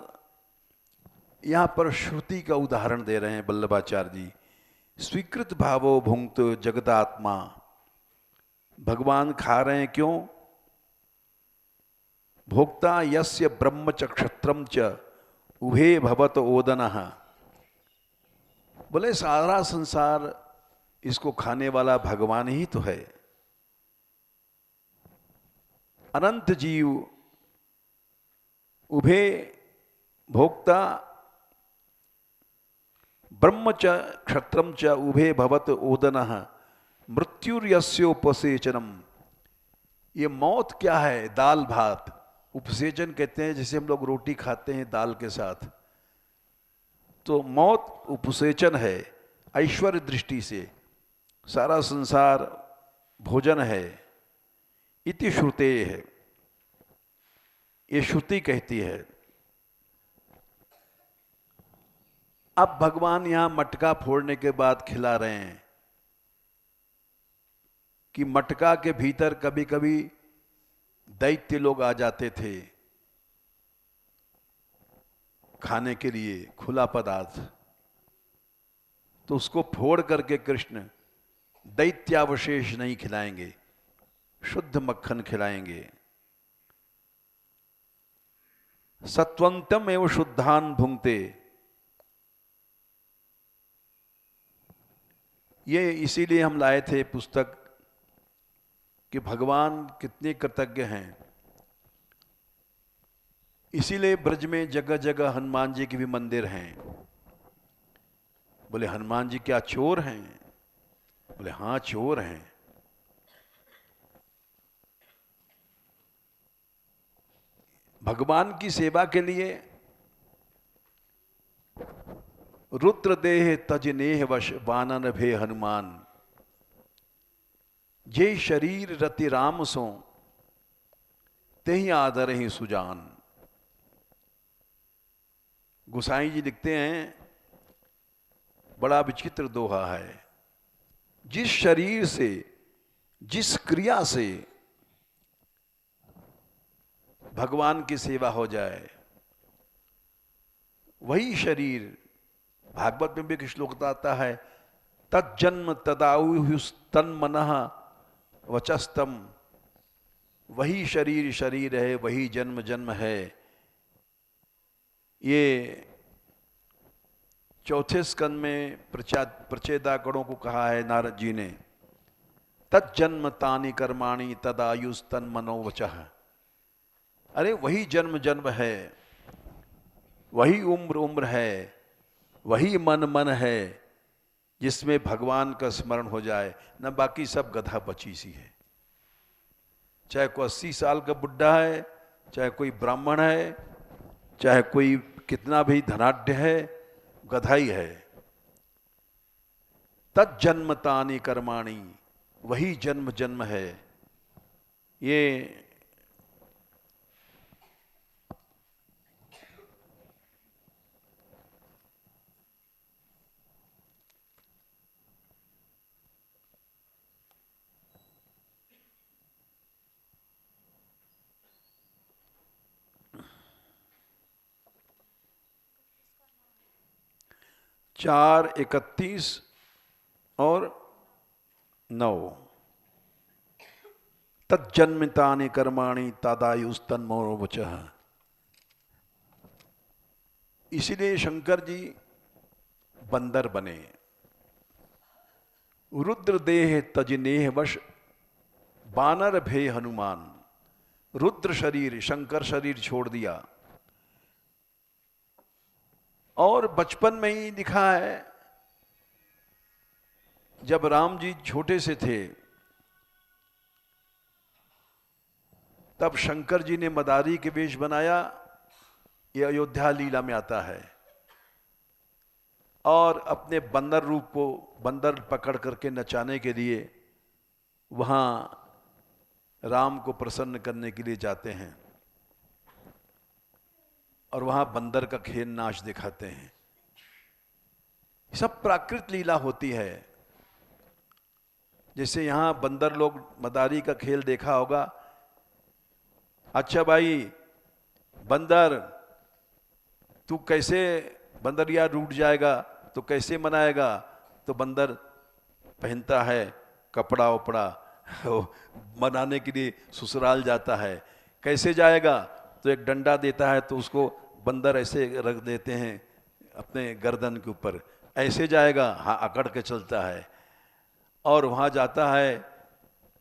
यहां पर श्रुति का उदाहरण दे रहे हैं वल्लभाचार्य जी। स्वीकृत भावो भुंक्त जगदात्मा, भगवान खा रहे हैं क्यों? भोक्ता यस्य ब्रह्म च क्षत्रम च उभे भवत ओदनः, बोले सारा संसार इसको खाने वाला भगवान ही तो है। अनंत जीव उभे भोक्ता ब्रह्म च क्षत्रम च उभे भवत ओदनः मृत्युर्यस्योपसेचनम। ये मौत क्या है? दाल भात। उपसेचन कहते हैं जैसे हम लोग रोटी खाते हैं दाल के साथ, तो मौत उपसेचन है। ऐश्वर्य दृष्टि से सारा संसार भोजन है। इति श्रुते है, ये श्रुति कहती है। अब भगवान यहां मटका फोड़ने के बाद खिला रहे हैं कि मटका के भीतर कभी कभी दैत्य लोग आ जाते थे खाने के लिए, खुला पदार्थ, तो उसको फोड़ करके कृष्ण दैत्यावशेष नहीं खिलाएंगे, शुद्ध मक्खन खिलाएंगे। सत्वंतम एवं शुद्धान भुंगते, ये इसीलिए हम लाए थे पुस्तक कि भगवान कितने कृतज्ञ हैं। इसीलिए ब्रज में जगह जगह हनुमान जी के भी मंदिर हैं। बोले हनुमान जी क्या चोर हैं? बोले हाँ चोर हैं। भगवान की सेवा के लिए रुद्र देह तज नेह वश वानन भे हनुमान, जे शरीर रति राम सो ते ही आदर ही सुजान। गोसाई जी लिखते हैं बड़ा विचित्र दोहा है। जिस शरीर से, जिस क्रिया से भगवान की सेवा हो जाए वही शरीर, भागवत में भी एक श्लोक आता है, तज्जन्म तदाहुस्तन मनः वचस्तम, वही शरीर शरीर है, वही जन्म जन्म है। ये चौथे स्कंद में प्रचेदागणों को कहा है नारद जी ने, तज्जन्म तानि कर्माणि तदायुस्तन मनोवचः। अरे वही जन्म जन्म है, वही उम्र उम्र है, वही मन मन है जिसमें भगवान का स्मरण हो जाए, न बाकी सब गधा बची सी है। चाहे कोई 80 साल का बुढ़ा है, चाहे कोई ब्राह्मण है, चाहे कोई कितना भी धनाढ्य है, गधा ही है। तज्जन्म तानि कर्माणि, वही जन्म जन्म है। ये चार 31 और 9, तज्जन्मितानि कर्माणि तदायुस्तन्मनोवचः। इसीलिए शंकर जी बंदर बने। रुद्र देह तजनेह वश बानर भे हनुमान। रुद्र शरीर, शंकर शरीर छोड़ दिया। और बचपन में ही लिखा है जब राम जी छोटे से थे तब शंकर जी ने मदारी के वेश बनाया, ये अयोध्या लीला में आता है, और अपने बंदर रूप को, बंदर पकड़ करके नचाने के लिए वहां राम को प्रसन्न करने के लिए जाते हैं और वहां बंदर का खेल नाच दिखाते हैं। सब प्राकृत लीला होती है। जैसे यहां बंदर लोग मदारी का खेल देखा होगा, अच्छा भाई बंदर तू कैसे, बंदरिया रूठ जाएगा तो कैसे मनाएगा, तो बंदर पहनता है कपड़ा उपड़ा, मनाने के लिए ससुराल जाता है। कैसे जाएगा, तो एक डंडा देता है तो उसको बंदर ऐसे रख देते हैं अपने गर्दन के ऊपर, ऐसे जाएगा, हाँ अकड़ के चलता है। और वहाँ जाता है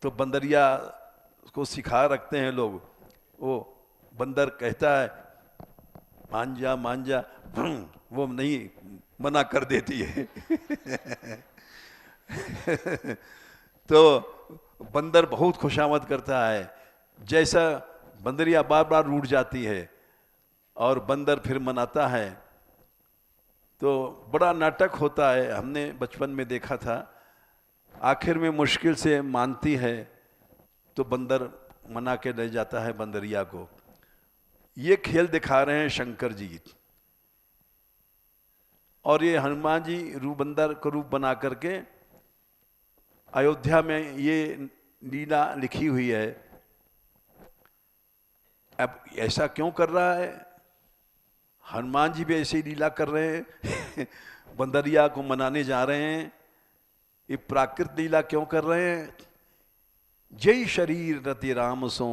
तो बंदरिया को सिखा रखते हैं लोग, वो बंदर कहता है मान जा, वो नहीं, मना कर देती है। तो बंदर बहुत खुशामद करता है, जैसा बंदरिया बार बार रूठ जाती है और बंदर फिर मनाता है। तो बड़ा नाटक होता है, हमने बचपन में देखा था। आखिर में मुश्किल से मानती है तो बंदर मना के ले जाता है बंदरिया को। ये खेल दिखा रहे हैं शंकर जी, और ये हनुमान जी बंदर का रूप बना करके अयोध्या में ये लीला लिखी हुई है। अब ऐसा क्यों कर रहा है, हनुमान जी भी ऐसी लीला कर रहे हैं। बंदरिया को मनाने जा रहे हैं, ये प्राकृत लीला क्यों कर रहे हैं। जय शरीर रति राम सो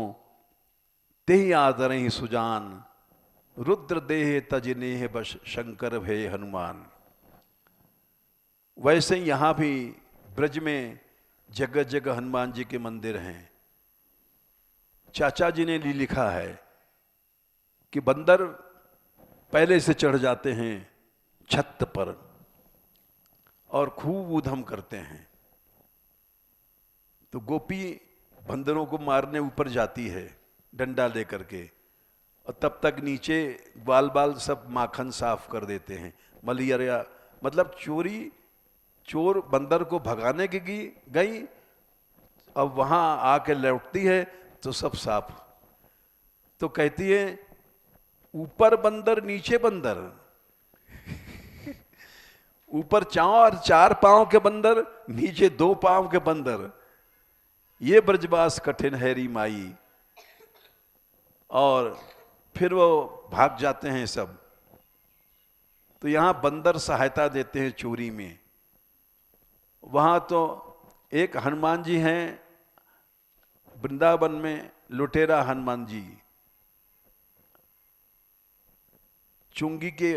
तेहि आदरहि सुजान, रुद्र देह तजनेह बश शंकर भय हनुमान। वैसे यहां भी ब्रज में जगह जगह हनुमान जी के मंदिर हैं। चाचा जी ने लिखा है कि बंदर पहले से चढ़ जाते हैं छत पर और खूब ऊधम करते हैं, तो गोपी बंदरों को मारने ऊपर जाती है डंडा लेकर के, और तब तक नीचे बाल बाल सब माखन साफ कर देते हैं। मलियरिया मतलब चोर बंदर को भगाने की गई, अब वहां आके लौटती है तो सब साफ। तो कहती है ऊपर बंदर नीचे बंदर, ऊपर 4 पांव के बंदर, नीचे 2 पांव के बंदर, ये ब्रजवास कठिन हैरी माई। और फिर वो भाग जाते हैं सब। तो यहां बंदर सहायता देते हैं चोरी में। वहां तो एक हनुमान जी हैं वृंदावन में, लुटेरा हनुमान जी, चुंगी के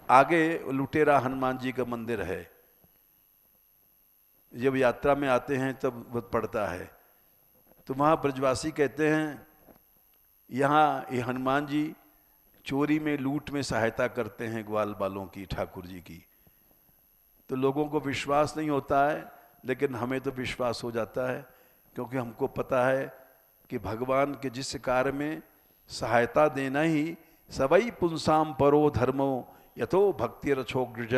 आगे लुटेरा हनुमान जी का मंदिर है। जब यात्रा में आते हैं तब वो पड़ता है। तो वहाँ ब्रजवासी कहते हैं यहाँ ये हनुमान जी चोरी में, लूट में सहायता करते हैं ग्वाल बालों की, ठाकुर जी की। तो लोगों को विश्वास नहीं होता है, लेकिन हमें तो विश्वास हो जाता है, क्योंकि हमको पता है कि भगवान के जिस कार्य में सहायता देना ही सवई पुंसाम परो धर्मो यथो भक्ति रथोग्रज,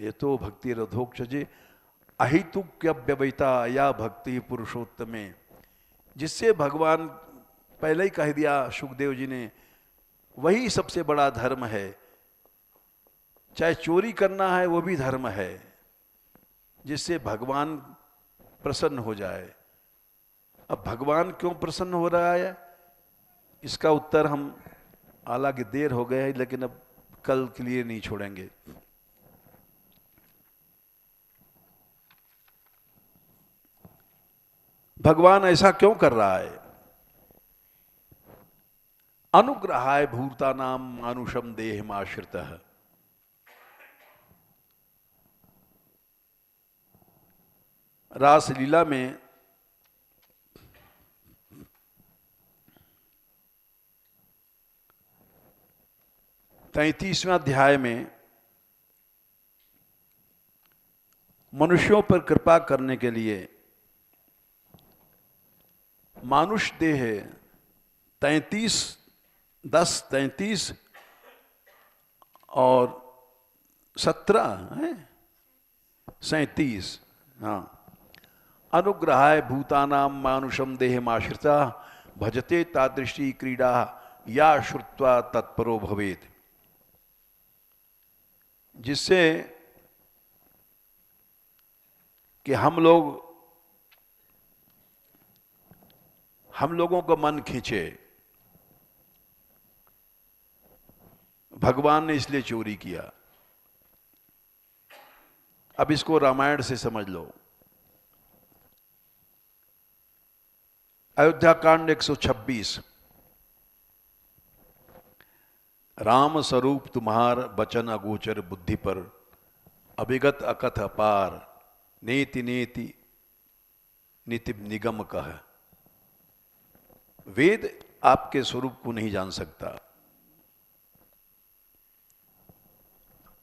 यथो भक्ति रथोक्षजे अहितुक्यव्यवहिता या भक्ति पुरुषोत्तमे। जिससे भगवान पहले ही कह दिया सुखदेव जी ने, वही सबसे बड़ा धर्म है। चाहे चोरी करना है वो भी धर्म है, जिससे भगवान प्रसन्न हो जाए। अब भगवान क्यों प्रसन्न हो रहा है, इसका उत्तर हम, हालांकि देर हो गया है लेकिन अब कल के लिए नहीं छोड़ेंगे। भगवान ऐसा क्यों कर रहा है। अनुग्रहाय भूतानाम मानुषम देहमाश्रितः। रासलीला में 33वें अध्याय में मनुष्यों पर कृपा करने के लिए मानुष देह 33, 10, 33 और 17 है 37, हाँ। अनुग्रहाय भूतानाम मानुषम देहमाश्रिता भजते तादृशी क्रीडा या श्रुत्वा तत्परो भवेत्। जिससे कि हम लोगों का मन खींचे। भगवान ने इसलिए चोरी किया। अब इसको रामायण से समझ लो। अयोध्या कांड 126। राम स्वरूप तुम्हार बचन अगोचर बुद्धि पर, अभिगत अकथ अपार, नेति नेति निति निगम कह। वेद आपके स्वरूप को नहीं जान सकता।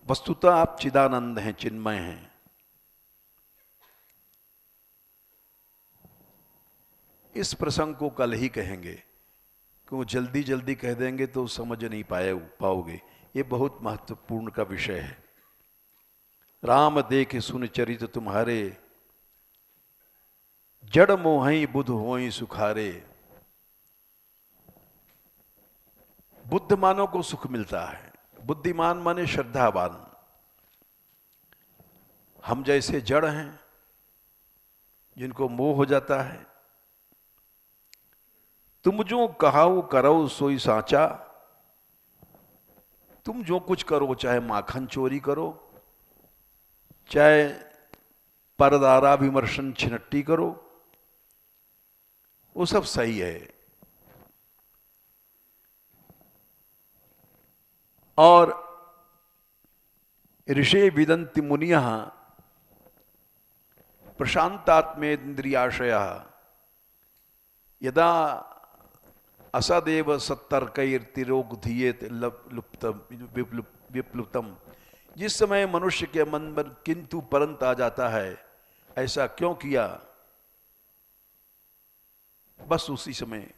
वस्तुतः आप चिदानंद हैं, चिन्मय हैं। इस प्रसंग को कल ही कहेंगे, क्यों जल्दी जल्दी कह देंगे तो समझ नहीं पाओगे। ये बहुत महत्वपूर्ण का विषय है। राम देख सुन चरित तुम्हारे, जड़ मोहई बुध होई सुखारे। बुद्धिमानों को सुख मिलता है। बुद्धिमान माने श्रद्धावान। हम जैसे जड़ हैं जिनको मोह हो जाता है। तुम जो कहाओ करो सोई साचा। तुम जो कुछ करो, चाहे माखन चोरी करो, चाहे परदारा विमर्शन छिनट्टी करो, वो सब सही है। और ऋषि विदन्ति मुनियः प्रशांतात्मेन्द्रियाशयः यदा असदेव सत्तर्कैर्तिरोग धीयेत विप्लुप्तम। जिस समय मनुष्य के मन में किंतु परंत आ जाता है, ऐसा क्यों किया, बस उसी समय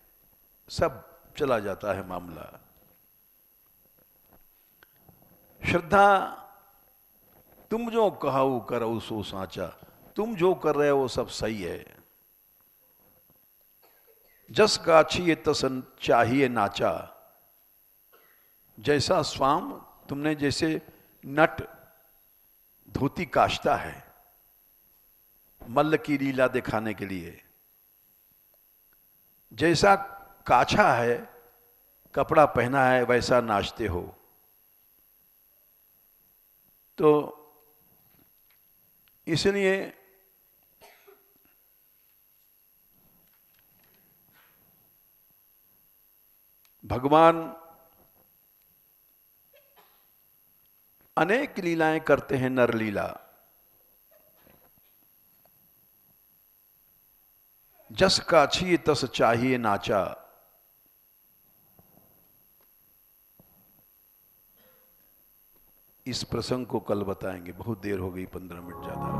सब चला जाता है मामला। श्रद्धा, तुम जो कहो करो सो साचा। तुम जो कर रहे हो वो सब सही है। जस गाछी तस चाहिए नाचा। जैसा स्वाम, तुमने जैसे नट धोती काशता है मल्ल की लीला दिखाने के लिए, जैसा काछा है कपड़ा पहना है वैसा नाचते हो। तो इसलिए भगवान अनेक लीलाएं करते हैं। नरलीला, जस काछी तस चाहिए नाचा। इस प्रसंग को कल बताएंगे। बहुत देर हो गई, 15 मिनट ज्यादा।